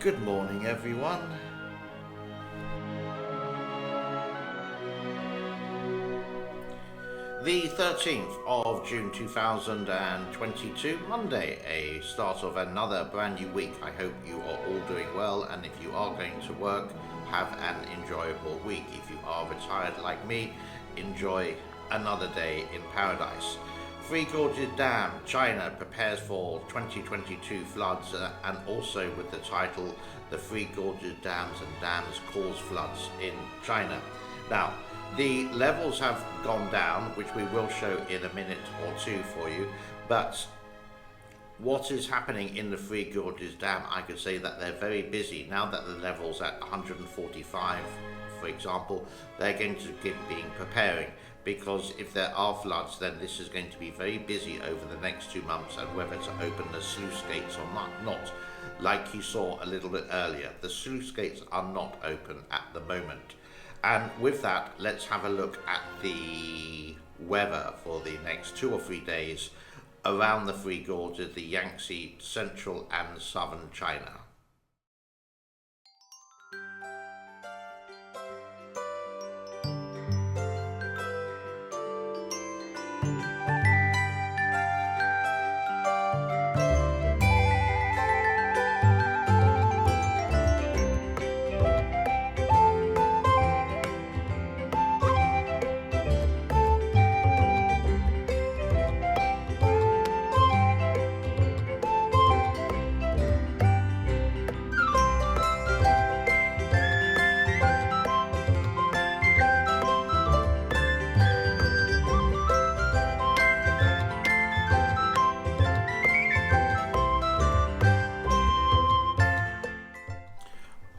Good morning, everyone. The 13th of June 2022, Monday, a start of another brand new week. I hope you are all doing well, and if you are going to work, have an enjoyable week. If you are retired like me, enjoy another day in paradise. Three Gorges Dam, China prepares for 2022 floods, and also with the title, The Three Gorges Dams and Dams Cause Floods in China. Now, the levels have gone down, which we will show in a minute or two for you, but what is happening in the Three Gorges Dam, I could say that they're very busy. Now that the level's at 145, for example, they're going to be preparing, because if there are floods, then this is going to be very busy over the next 2 months, and whether to open the sluice gates or not. Like you saw a little bit earlier, the sluice gates are not open at the moment. And with that, let's have a look at the weather for the next 2 or 3 days around the Three Gorges, the Yangtze, central and southern China.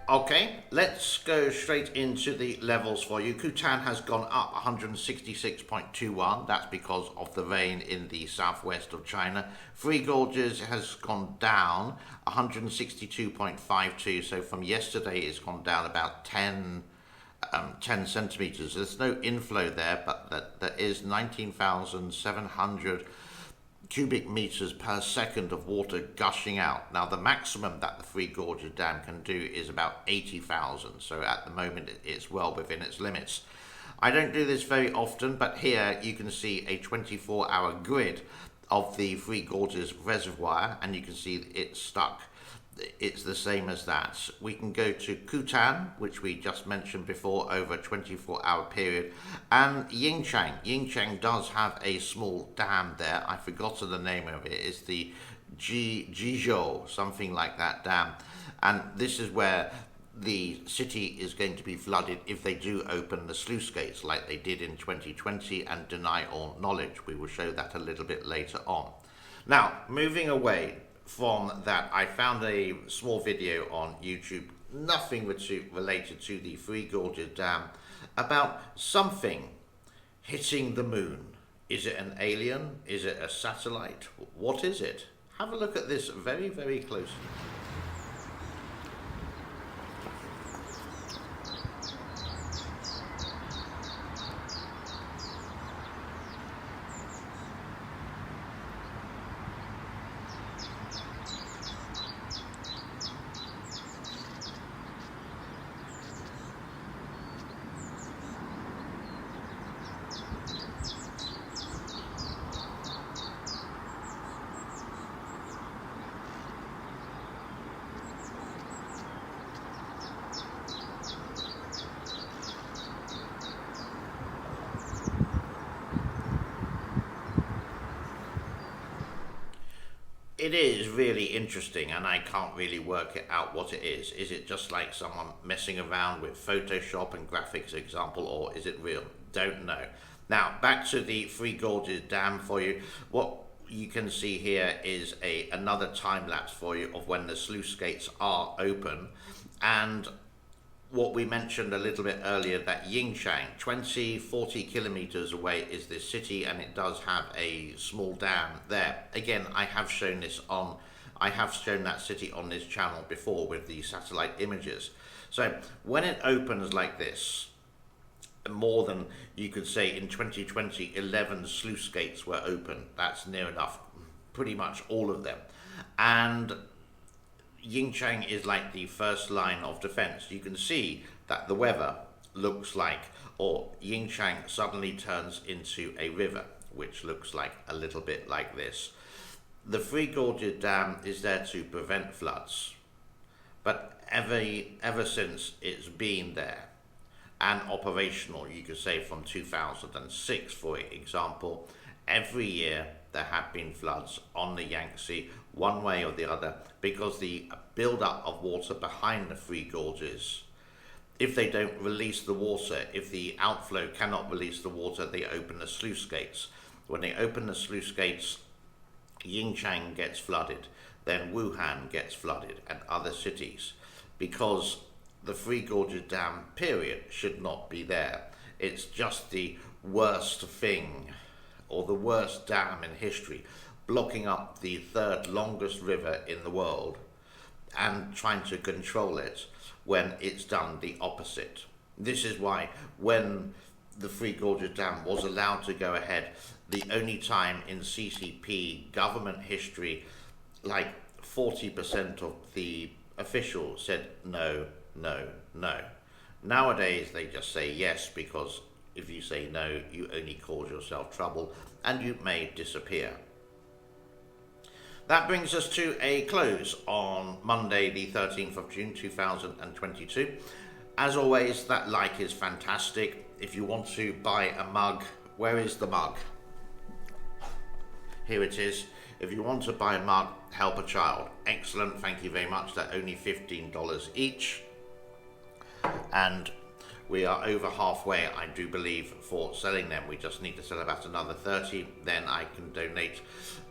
Okay, let's go straight into the levels for you. Kutan has gone up 166.21. That's because of the rain in the southwest of China. Three Gorges has gone down 162.52. So from yesterday, it's gone down about 10 centimeters. There's no inflow there, but there is 19,700 cubic meters per second of water gushing out. Now, the maximum that the Three Gorges Dam can do is about 80,000. So at the moment, it's well within its limits. I don't do this very often, but here you can see a 24-hour grid of the Three Gorges reservoir, and you can see it's stuck. It's the same as that. We can go to Kutan, which we just mentioned before, over a 24-hour period, and Yingchang. Yingchang does have a small dam there. I've forgotten the name of it. It's the Jizhou, something like that dam. And this is where the city is going to be flooded if they do open the sluice gates like they did in 2020 and deny all knowledge. We will show that a little bit later on. Now, moving away from that, I found a small video on YouTube, nothing related to the Three Gorges Dam, about something hitting the moon. Is it an alien? Is it a satellite? What is it? Have a look at this very, very closely. It is really interesting, and I can't really work it out what it is. Is it just like someone messing around with Photoshop and graphics example, or is it real? Don't know. Now, back to the Three Gorges Dam for you. What you can see here is another time lapse for you of when the sluice gates are open, and what we mentioned a little bit earlier, that Yingchang, 40 kilometers away is this city, and it does have a small dam there. Again, I have shown that city on this channel before with the satellite images. So when it opens like this, more than, you could say, in 2020, 11 sluice gates were open. That's near enough, pretty much all of them. And Yingchang is like the first line of defense. You can see that the weather looks like, or Yingchang suddenly turns into a river, which looks like a little bit like this. The Three Gorges Dam is there to prevent floods, but ever since it's been there and operational, you could say from 2006, for example, every year there have been floods on the Yangtze, one way or the other, because the build-up of water behind the Three Gorges, if they don't release the water, if the outflow cannot release the water, they open the sluice gates. When they open the sluice gates, Yingchang gets flooded, then Wuhan gets flooded, and other cities, because the Three Gorges Dam, period, should not be there. It's just the worst thing, or the worst dam in history, blocking up the third longest river in the world and trying to control it when it's done the opposite. This is why when the Three Gorges Dam was allowed to go ahead, the only time in CCP government history, like 40% of the officials said no, no, no. Nowadays they just say yes, because if you say no, you only cause yourself trouble and you may disappear. That brings us to a close on Monday the 13th of June 2022. As always, that like is fantastic. If you want to buy a mug, where is the mug? Here it is. If you want to buy a mug, help a child. Excellent, thank you very much. They're only $15 each. And we are over halfway, I do believe, for selling them. We just need to sell about another 30. Then I can donate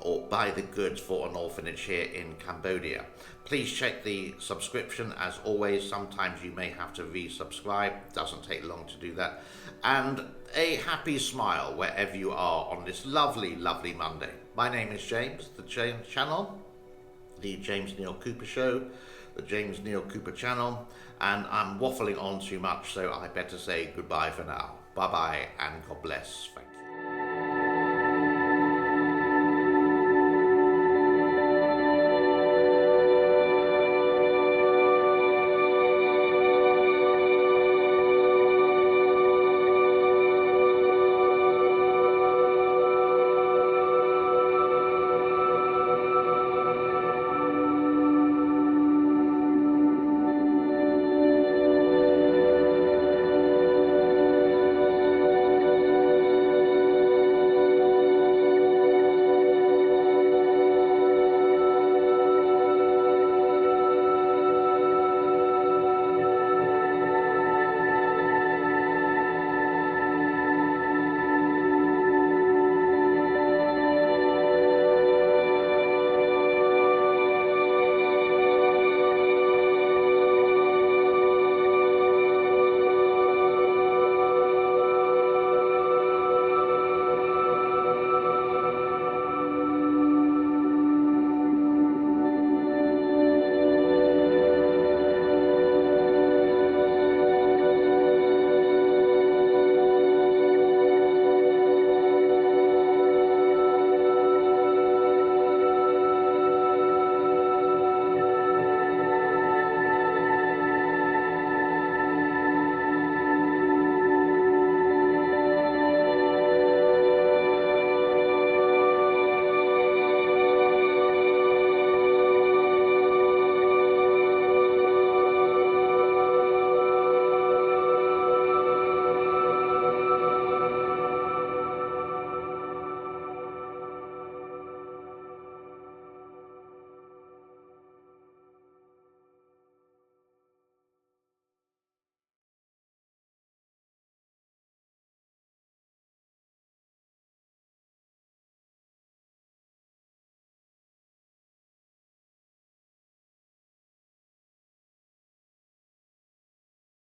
or buy the goods for an orphanage here in Cambodia. Please check the subscription. As always, sometimes you may have to resubscribe. Doesn't take long to do that. And a happy smile wherever you are on this lovely, lovely Monday. My name is James, the channel, the James Neil Cooper Show, the James Neil Cooper channel, and I'm waffling on too much, so I better say goodbye for now. Bye bye and God bless. Thank you.